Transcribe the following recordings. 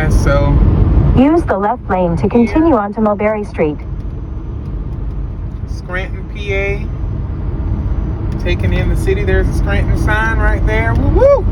guys, so. Use the left lane to continue onto Mulberry Street. Scranton, PA. Taking in the city. There's a Scranton sign right there. Woo woo!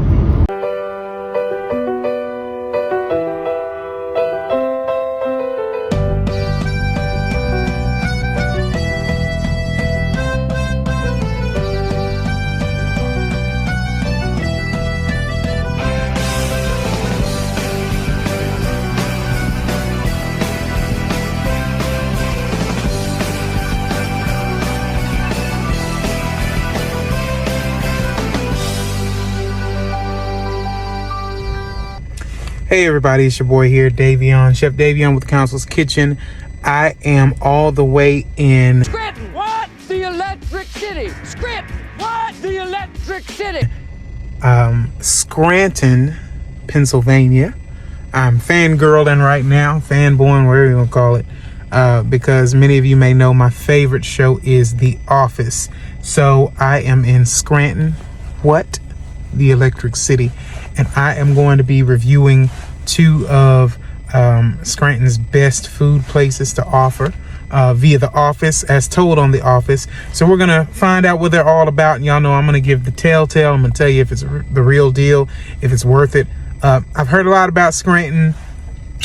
Hey everybody, it's your boy here, Davion, Chef Davion with the Council's Kitchen. I am all the way in Scranton, what? The Electric City. Scranton, what? The Electric City. Scranton, Pennsylvania. I'm fangirling right now, fanboying, whatever you want to call it, because many of you may know my favorite show is The Office. So I am in Scranton, what? The Electric City. And I am going to be reviewing two of Scranton's best food places to offer via The Office, as told on The Office. So we're gonna find out what they're all about, and y'all know I'm gonna give the telltale. I'm gonna tell you if it's the real deal, if it's worth it. I've heard a lot about Scranton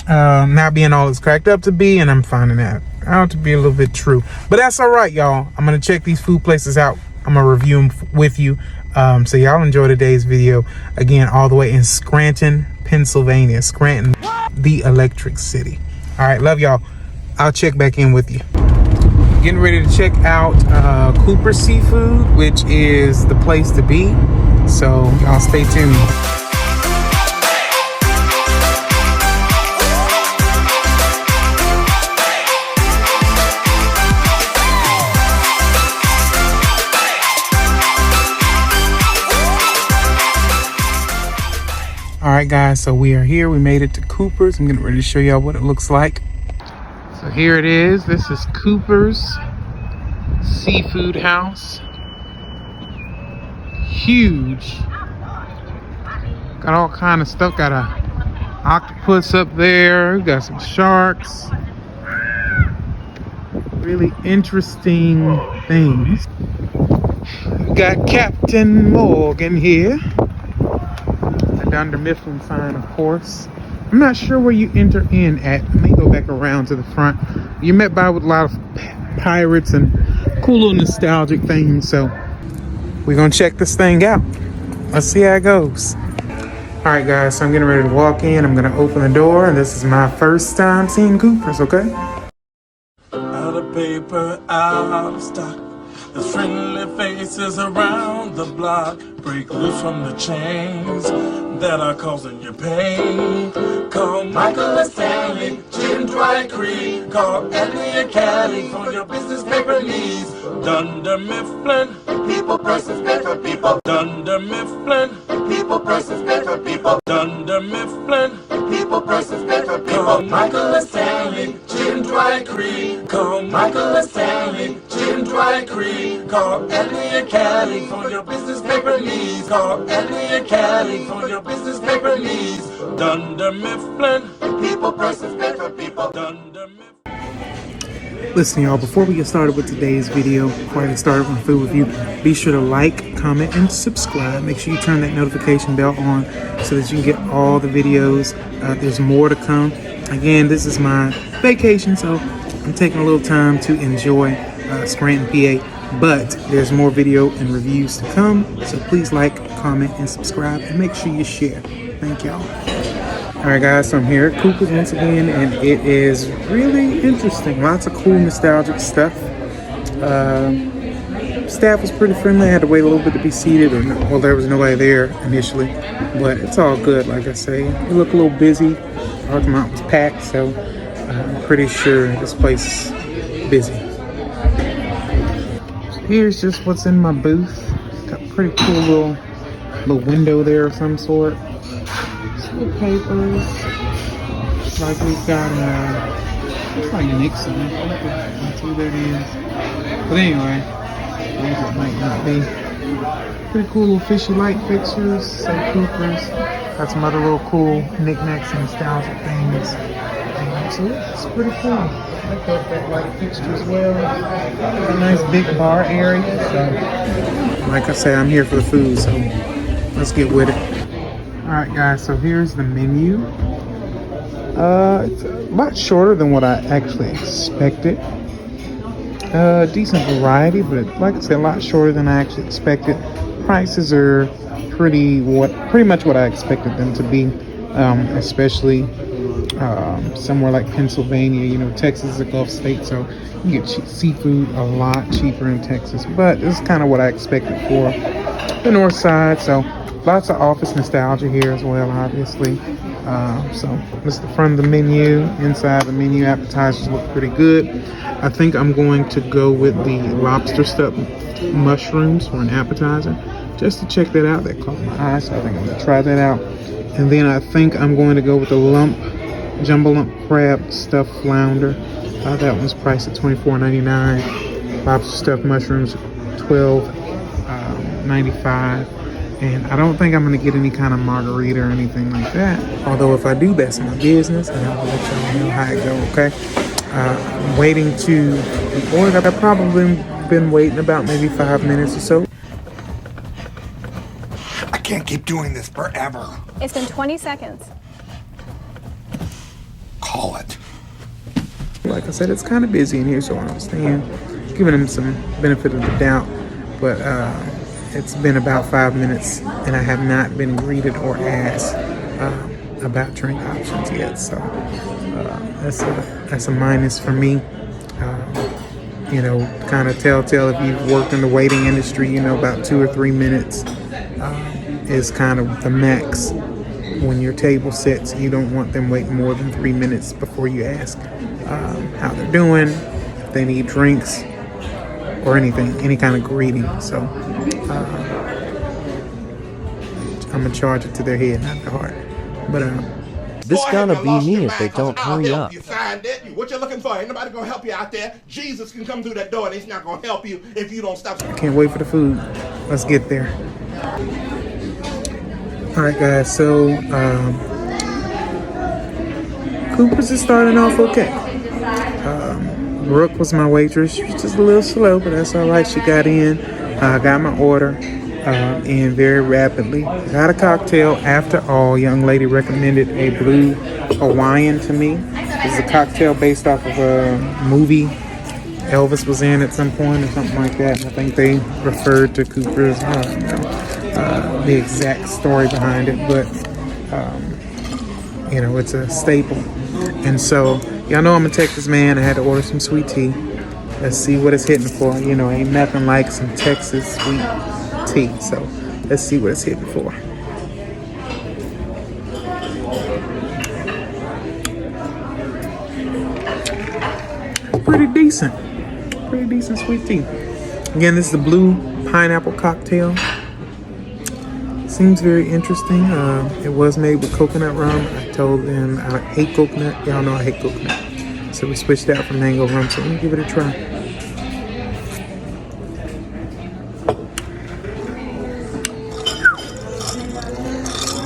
not being all it's cracked up to be, and I'm finding that out to be a little bit true. But that's all right, y'all. I'm gonna check these food places out. I'm gonna review them with you. So y'all enjoy today's video. Again, all the way in Scranton, Pennsylvania. Scranton, the Electric City. All right, love y'all. I'll check back in with you. Getting ready to check out Cooper Seafood, which is the place to be. So y'all stay tuned. Alright guys, so we are here. We made it to Cooper's. I'm getting ready to show y'all what it looks like. So here it is. This is Cooper's Seafood House. Huge. Got all kind of stuff. Got a octopus up there. Got some sharks. Really interesting things. Got Captain Morgan here. Under Mifflin sign, of course. I'm not sure where you enter in at. Let me go back around to the front. You're met by with a lot of pirates and cool little nostalgic things. So we're gonna check this thing out. Let's see how it goes. All right, guys. So I'm getting ready to walk in. I'm gonna open the door, and this is my first time seeing Cooper's. Okay. Out of paper, out of stock. There's friendly faces around the block. Break loose from the chains that are causing you pain. Call Michael and Stanley, Gin Dry Creek. Call Andy and Callie for your business paper needs. Dunder Mifflin, people, persons, better people. Dunder Mifflin, people, persons, better people. Dunder Mifflin, people, persons, better people. Call Michael and Stanley, Gin Dry Creek. Call Michael and Stanley, Gin Dry Creek. Call Andy and Callie for your business paper needs. Call Andy and Callie for your business paper needs. Dunder Mifflin, people, persons, better people. Dunder Mifflin. Listen, y'all, before we get started with today's video, before I get started with my food review, be sure to like, comment, and subscribe. Make sure you turn that notification bell on so that you can get all the videos. There's more to come. Again, this is my vacation, so I'm taking a little time to enjoy Scranton, PA. But there's more video and reviews to come, so please like, comment, and subscribe, and make sure you share. Thank y'all. All right, guys, so I'm here at Cooper's once again, and it is really interesting. Lots of cool, nostalgic stuff. Staff was pretty friendly. I had to wait a little bit to be seated, or well, there was nobody there initially, but it's all good. Like I say, it looked a little busy. Parking lot was packed, so I'm pretty sure this place is busy. Here's just what's in my booth. Got a pretty cool little window there of some sort. Just little papers. Like we've got looks like Nixon. That's who that is. But anyway, I think it might not be. Pretty cool little fishy light fixtures. Some Coopers. Got some other little cool knickknacks and nostalgic things. So yeah, it's pretty cool. I like that light fixture as well. A nice big bar area. So, like I say, I'm here for the food, so let's get with it. Alright guys, so here's the menu. It's a lot shorter than what I actually expected. Decent variety, but like I said, a lot shorter than I actually expected. Prices are pretty much what I expected them to be, especially somewhere like Pennsylvania. You know, Texas is a Gulf state, so you get seafood a lot cheaper in Texas. But this is kind of what I expected for the north side. So lots of office nostalgia here as well, obviously. So this is the front of the menu. Inside the menu, appetizers look pretty good. I think I'm going to go with the lobster stuffed mushrooms for an appetizer, just to check that out. That caught my eye, so I think I'm going to try that out. And then I think I'm going to go with the jumbo lump crab stuffed flounder. That one's priced at $24.99. Lobster stuffed mushrooms, $12.95. And I don't think I'm going to get any kind of margarita or anything like that. Although if I do, that's my business, and I'll let y'all know how it go, okay? I'm waiting to order. I've probably been waiting about maybe 5 minutes or so. I can't keep doing this forever. It's been 20 seconds. Call it. Like I said, it's kind of busy in here, so I understand. Giving them some benefit of the doubt. But it's been about 5 minutes, and I have not been greeted or asked about drink options yet. So that's a minus for me. You know, kind of telltale if you've worked in the waiting industry, you know, about 2 or 3 minutes is kind of the max. When your table sets, you don't want them waiting more than 3 minutes before you ask how they're doing, if they need drinks, or anything, any kind of greeting. So I'm gonna charge it to their head, not their heart. But this gonna be me if they don't hurry up. You signed it. What you're looking for? Ain't nobody gonna help you out there. Jesus can come through that door and he's not gonna help you if you don't stop. I can't wait for the food. Let's get there. All right, guys. So Cooper's is starting off okay. Brooke was my waitress. She was just a little slow, but that's all right. She got in, got my order in very rapidly. Got a cocktail. After all, young lady recommended a blue Hawaiian to me. This is a cocktail based off of a movie Elvis was in at some point or something like that. And I think they referred to Cooper's, the exact story behind it, but you know, it's a staple. And so, y'all know I'm a Texas man. I had to order some sweet tea. Let's see what it's hitting for. You know, ain't nothing like some Texas sweet tea. So, let's see what it's hitting for. Pretty decent sweet tea. Again, this is the blue pineapple cocktail. Seems very interesting. It was made with coconut rum. I told them I hate coconut. Y'all know I hate coconut. So we switched out for mango rum. So let me give it a try.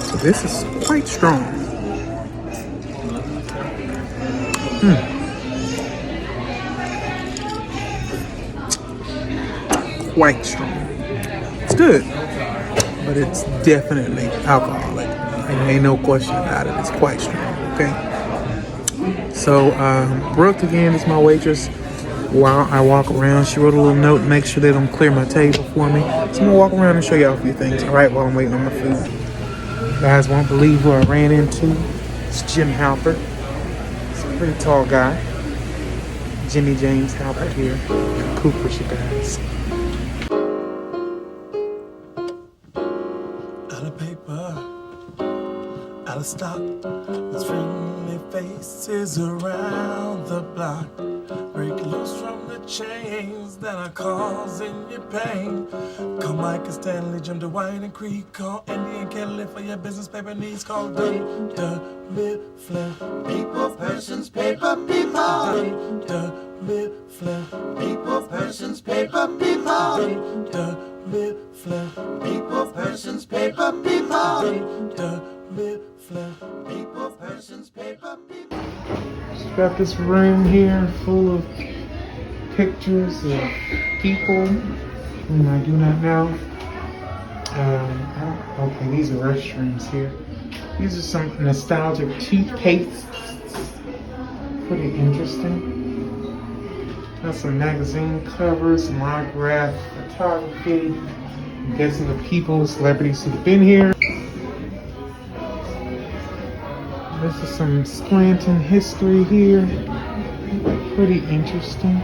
So this is quite strong. Quite strong. It's good, but it's definitely alcoholic. And ain't no question about it. It's quite strong. Okay. So Brooke again is my waitress. While I walk around, she wrote a little note to make sure they don't clear my table for me. So I'm gonna walk around and show y'all a few things. All right, while I'm waiting on my food. You guys won't believe who I ran into. It's Jim Halpert. He's a pretty tall guy. Jimmy James Halpert here. Cooper, you guys. Out of stock, there's friendly faces around the block. Break loose from the chains that are causing you pain. Call Mike and Stanley, Jim DeWine and Creek. Call Andy and Kelly for your business paper needs. Call Dunder Mifflin. People, persons, paper, people. Dunder Mifflin. People, persons, paper, people. Dunder Mifflin. People, persons, paper, people. Dunder People, persons, paper, people. Just got this room here full of pictures of people whom I do not know. Okay, these are restrooms here. These are some nostalgic toothpastes. Pretty interesting. Got some magazine covers, some autograph photography. I'm guessing the people, celebrities who've been here. This is some Scranton history here. Pretty interesting.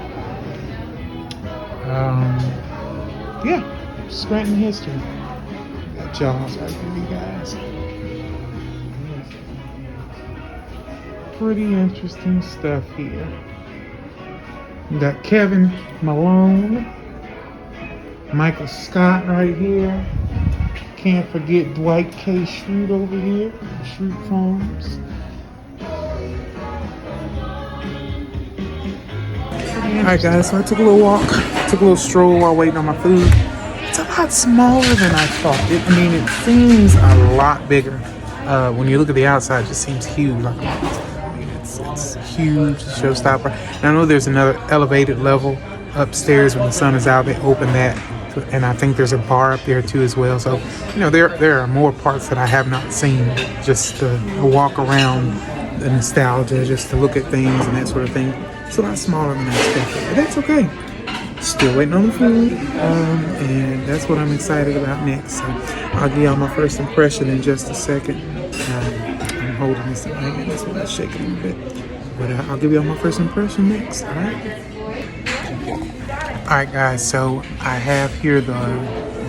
Yeah, Scranton history. Got Jaws right here, you guys. Pretty interesting stuff here. We got Kevin Malone, Michael Scott right here. Can't forget Dwight K. Schrute over here, Schrute Farms. Alright guys, so I took a little walk, took a little stroll while waiting on my food. It's a lot smaller than I thought. It seems a lot bigger. When you look at the outside, it just seems huge. It's huge, showstopper. And I know there's another elevated level upstairs when the sun is out. They open that, and I think there's a bar up there too as well. So, you know, there are more parts that I have not seen. Just to walk around the nostalgia, just to look at things and that sort of thing. It's a lot smaller than I expected, but that's okay. Still waiting on the food, and that's what I'm excited about next. So I'll give y'all my first impression in just a second. I'm holding this in my hand, that's why I shake it a little bit. But I'll give y'all my first impression next, all right? Alright guys, so I have here the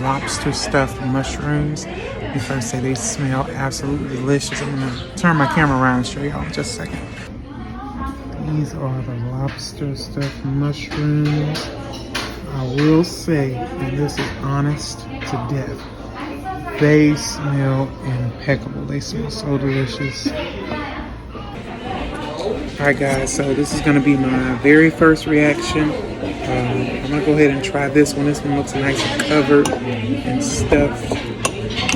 lobster stuffed mushrooms. Let me first say they smell absolutely delicious. I'm gonna turn my camera around and show y'all in just a second. These are the lobster stuffed mushrooms. I will say, and this is honest to death, they smell impeccable. They smell so delicious. Alright guys, so this is going to be my very first reaction. I'm going to go ahead and try this one. This one looks nice and covered and stuffed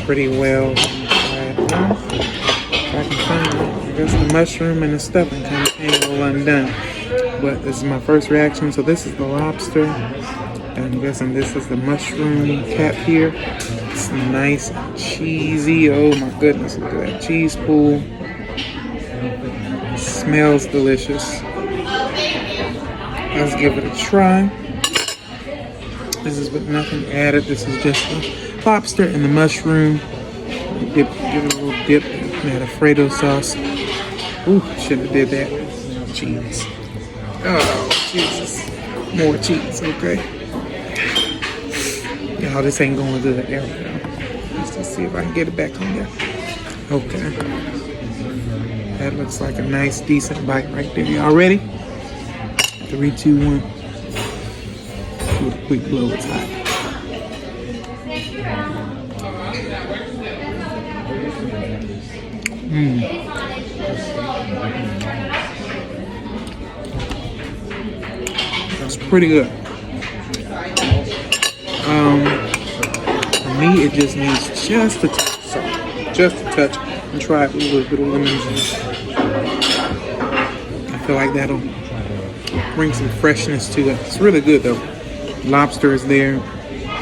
pretty well. If I can find it. I guess the mushroom and the stuffing kind of came a little undone. But this is my first reaction. So this is the lobster. And I'm guessing this is the mushroom cap here. It's nice and cheesy. Oh my goodness, look at that cheese pool. Smells delicious. Let's give it a try. This is with nothing added. This is just the lobster and the mushroom. Give it a little dip in that Alfredo sauce. Ooh, should have did that. Now cheese. Oh, Jesus. More cheese, okay. Y'all, this ain't going good. There we go. Let's just see if I can get it back on there. Okay. That looks like a nice, decent bite right there. Y'all ready? 3, 2, 1. Do a quick blow. It's hot. That's pretty good. For me, it just needs just a touch of salt. Just a touch. And try it with a little bit of lemon juice. I feel like that'll bring some freshness to it. It's really good though. Lobster is there.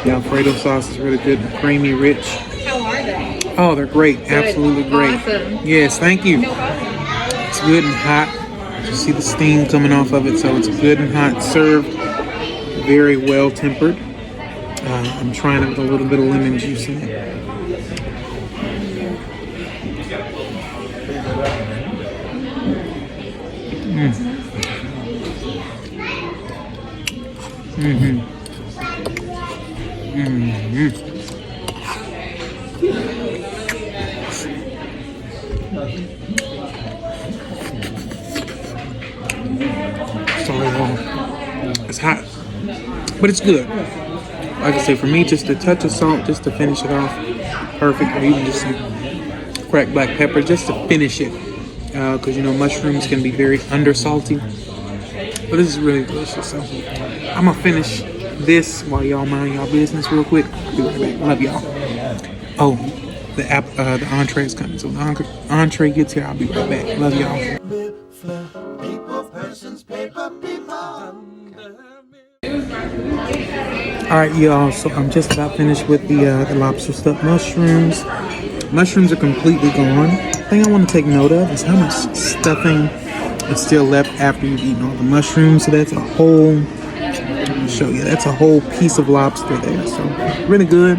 The Alfredo sauce is really good, creamy, rich. How are they? Oh, they're great. Good. Absolutely great. Awesome. Yes, thank you. No problem. It's good and hot. You see the steam coming off of it, so it's good and hot. Served very well tempered. I'm trying it with a little bit of lemon juice in it. It's hot, but it's good. Like I say, for me, just a touch of salt just to finish it off. Perfect. Or even just some cracked black pepper just to finish it. Because, you know, mushrooms can be very undersalty. But this is really delicious. So I'm going to finish this while y'all mind y'all business real quick. I'll be right back. Love y'all. Oh, the entree is coming. So the entree gets here, I'll be right back. Love y'all. All right, y'all. So I'm just about finished with the lobster stuffed mushrooms. Mushrooms are completely gone. The thing I want to take note of is how much stuffing is still left after you've eaten all the mushrooms. So that's a whole. Let me show you. That's a whole piece of lobster there. So really good.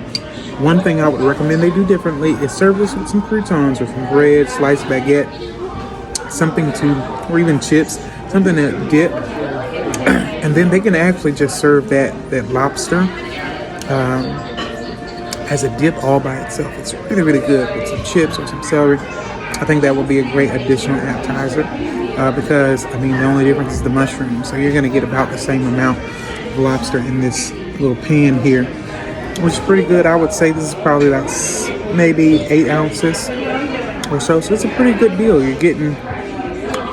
One thing I would recommend they do differently is serve this with some croutons or some bread, sliced baguette, something to, or even chips, something to dip. And then they can actually just serve that lobster as a dip all by itself. It's really, really good with some chips or some celery. I think that would be a great additional appetizer because, I mean, the only difference is the mushrooms. So you're going to get about the same amount of lobster in this little pan here, which is pretty good. I would say this is probably about maybe 8 ounces or so. So it's a pretty good deal. You're getting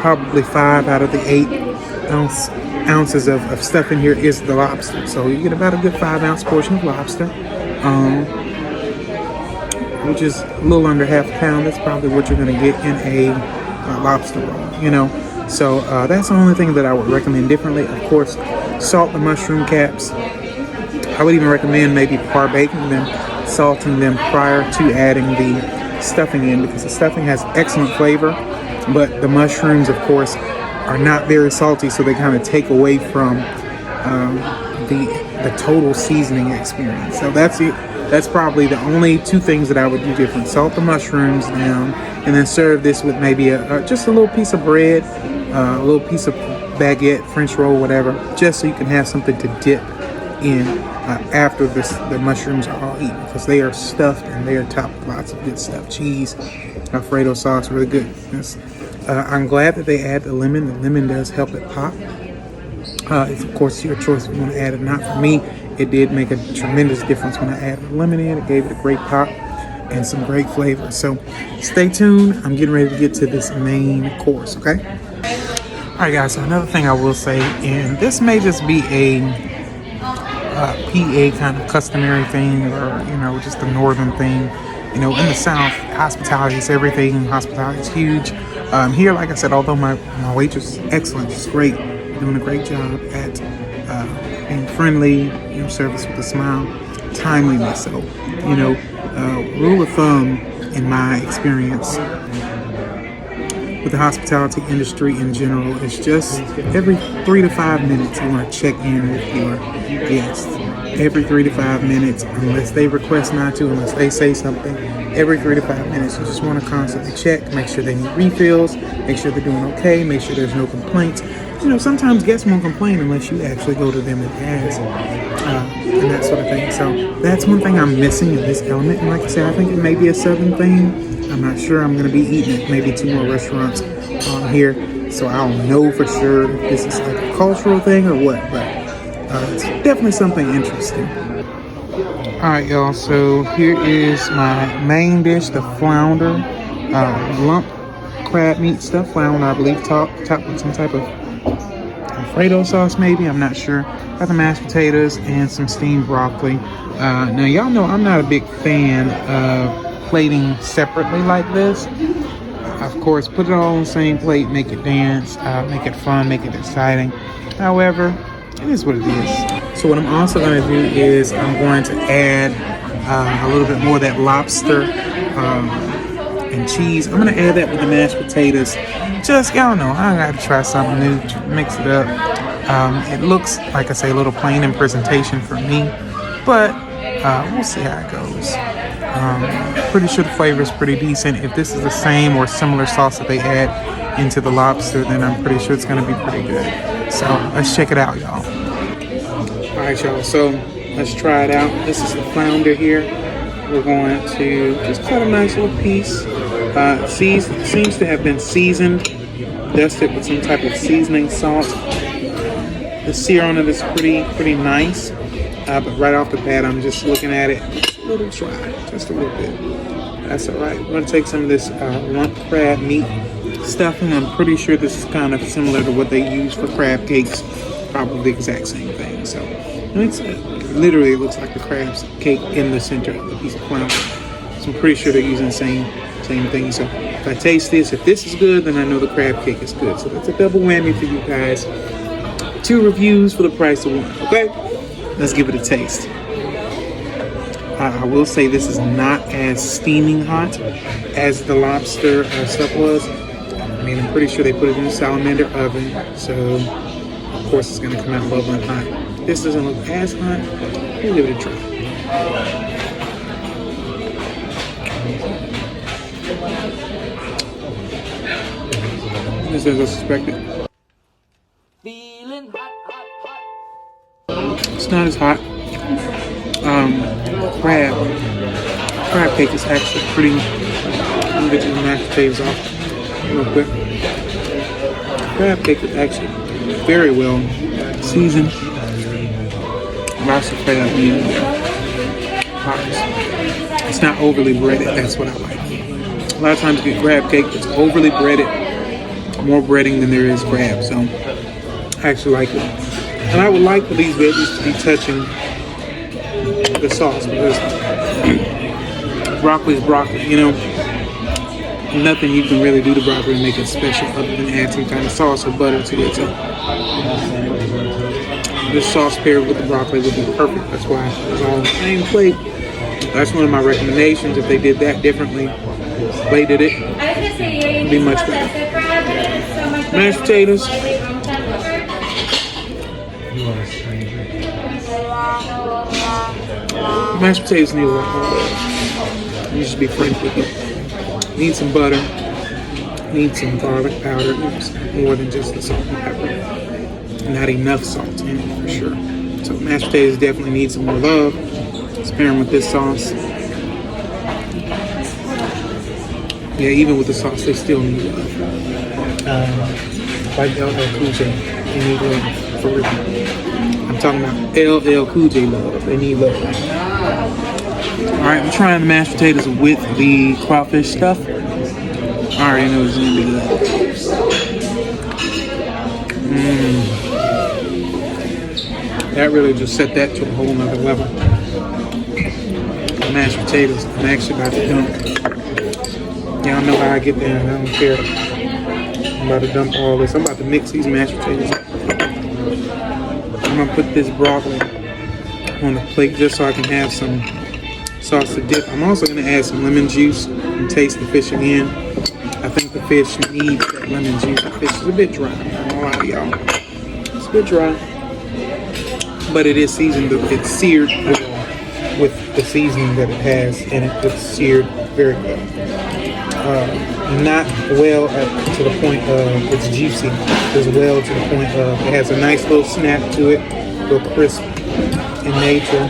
probably 5 out of the 8 ounces of stuff in here is the lobster. So you get about a good 5-ounce portion of lobster, which is a little under half a pound. That's probably what you're going to get in a lobster roll, you know. So that's the only thing that I would recommend differently. Of course, salt the mushroom caps. I would even recommend maybe par-baking them, salting them prior to adding the stuffing in, because the stuffing has excellent flavor, but the mushrooms, of course, are not very salty, so they kind of take away from the total seasoning experience. So that's it. That's probably the only 2 things that I would do different. Salt the mushrooms down, and then serve this with maybe just a little piece of bread, a little piece of baguette, French roll, whatever, just so you can have something to dip in after the mushrooms are all eaten, because they are stuffed and they are topped with lots of good stuff. Cheese, Alfredo sauce, really good. I'm glad that they add the lemon. The lemon does help it pop. It's of course your choice if you want to add it or not. For me, it did make a tremendous difference when I added the lemon in. It gave it a great pop and some great flavor. So stay tuned. I'm getting ready to get to this main course, okay? All right, guys, so another thing I will say, and this may just be a PA kind of customary thing, or, you know, just a northern thing. You know, in the South, hospitality is everything. Hospitality is huge. Here, like I said, although my waitress is excellent, she's great, doing a great job at being friendly, you know, service with a smile, timeliness. So, you know, rule of thumb in my experience with the hospitality industry in general is just every 3 to 5 minutes you want to check in with your guests. Every 3 to 5 minutes, unless they request not to, unless they say something, every 3 to 5 minutes you just want to constantly check, make sure they need refills, make sure they're doing okay, make sure there's no complaints. You know, sometimes guests won't complain unless you actually go to them and ask, and that sort of thing. So that's one thing I'm missing in this element. And like I said, I think it may be a Southern thing. I'm not sure. I'm going to be eating at maybe 2 more restaurants here, so I don't know for sure if this is like a cultural thing or what, but it's definitely something interesting. All right, y'all, so here is my main dish, the flounder, lump crab meat stuffed flounder, I believe, topped with some type of Alfredo sauce, maybe, I'm not sure. Got the mashed potatoes and some steamed broccoli. Now, y'all know I'm not a big fan of plating separately like this. Of course, put it all on the same plate, make it dance, make it fun, make it exciting. However, it is what it is. So what I'm also going to do is I'm going to add a little bit more of that lobster and cheese. I'm going to add that with the mashed potatoes. Just, y'all know, I got to try something new, mix it up. It looks, like I say, a little plain in presentation for me, but we'll see how it goes. Pretty sure the flavor is pretty decent. If this is the same or similar sauce that they add into the lobster, then I'm pretty sure it's going to be pretty good. So let's check it out, y'all. All right, y'all, so let's try it out. This is the flounder here. We're going to just cut a nice little piece. Seems to have been seasoned, dusted with some type of seasoning salt. The sear on it is pretty nice, but right off the bat, I'm just looking at it a little dry, just a little bit. That's all right. We're going to take some of this lump crab meat stuffing. I'm pretty sure this is kind of similar to what they use for crab cakes, probably the exact same thing. So it's literally, it looks like the crab cake in the center of the piece of flounder. So I'm pretty sure they're using the same thing. So if I taste this, if this is good, then I know the crab cake is good. So that's a double whammy for you guys. 2 reviews for the price of 1. Okay, let's give it a taste. I will say this is not as steaming hot as the lobster stuff was. I mean, I'm pretty sure they put it in a salamander oven, so of course it's gonna come out bubbling hot. This doesn't look as hot. We'll give it a try. This is as suspected. Feeling hot, hot, hot. It's not as hot. Crab cake is actually pretty. Let me get the mashed potatoes off real quick. Crab cake is actually very well seasoned. Lots of crab meat in there. It's not overly breaded. That's what I like. A lot of times you get crab cake that's overly breaded, more breading than there is crab. So I actually like it. And I would like for these veggies to be touching the sauce, because broccoli is broccoli, you know. Nothing you can really do to broccoli to make it special other than add some kind of sauce or butter to it. So this sauce paired with the broccoli would be perfect. That's why it's all on the same plate. That's one of my recommendations. If they did that differently, plated it, it'd be much better. Mashed potatoes. Mashed potatoes need a lot more butter. Let me just be frank with you. Need some butter. Need some garlic powder. More than just the salt and pepper. Not enough salt in it for sure. So mashed potatoes definitely need some more love. Let's pair them with this sauce. Yeah, even with the sauce, they still need love. Like LL Cool J, they need love for real. I'm talking about LL Cool J love. They need love. All right, I'm trying the mashed potatoes with the crawfish stuff. I already know it's gonna be good. That really just set that to a whole nother level. The mashed potatoes, I'm actually about to dump. Y'all know how I get there, and I don't care. I'm about to dump all this. I'm about to mix these mashed potatoes. I'm gonna put this broccoli on the plate just so I can have some sauce to dip. I'm also gonna add some lemon juice and taste the fish again. I think the fish needs that lemon juice. The fish is a bit dry. I'm not gonna lie to y'all. It's a bit dry, but it is seasoned. It's seared with the seasoning that it has in it. It's seared very well. Not well to the point of it's juicy, as well to the point of it has a nice little snap to it, real crisp in nature,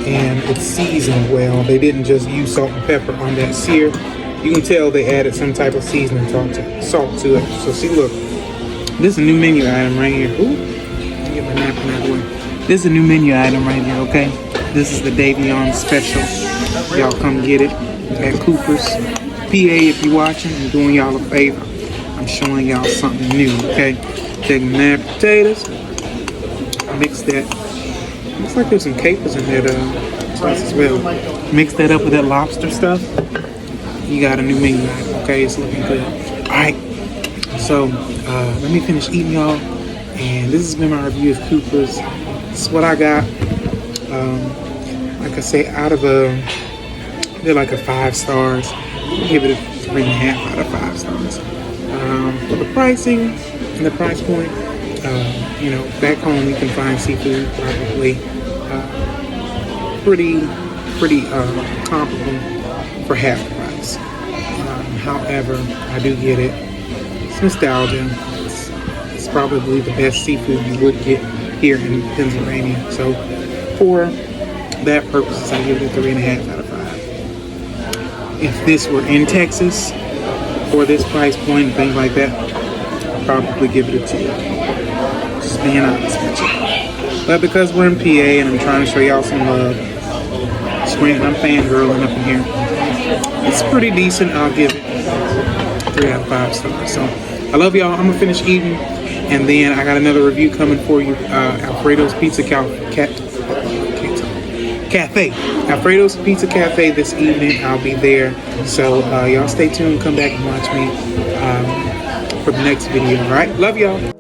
and it's seasoned well. They didn't just use salt and pepper on that sear. You can tell they added some type of seasoning salt to it. So see, look, this is a new menu item right here. Ooh, let me get my napkin out of the way. This is a new menu item right here, okay? This is the Davion special. Y'all come get it at Cooper's. PA, if you're watching, I'm doing y'all a favor. I'm showing y'all something new, okay? Taking mashed potatoes, mix that. Looks like there's some capers in that sauce as well. Mix that up with that lobster stuff. You got a new menu item, okay? It's looking good. All right, so let me finish eating, y'all. And this has been my review of Cooper's. This is what I got. Like I say, out of they're like a 5 stars. I'll give it a 3.5 out of 5 stars. For the pricing and the price point, you know, back home you can find seafood probably pretty comparable for half the price. However, I do get it. It's nostalgia. It's probably the best seafood you would get here in Pennsylvania. So for that purpose, I give it a 3.5 out of 5. If this were in Texas, for this price point and things like that, I'd probably give it a 2. Just being honest with you. But because we're in PA and I'm trying to show y'all some love, Scranton, I'm fangirling up in here. It's pretty decent. I'll give it 3 out of 5 stars. So I love y'all. I'm gonna finish eating, and then I got another review coming for you. Alfredo's Pizza Cafe. Alfredo's Pizza Cafe this evening. I'll be there. So y'all stay tuned. Come back and watch me for the next video. All right. Love y'all.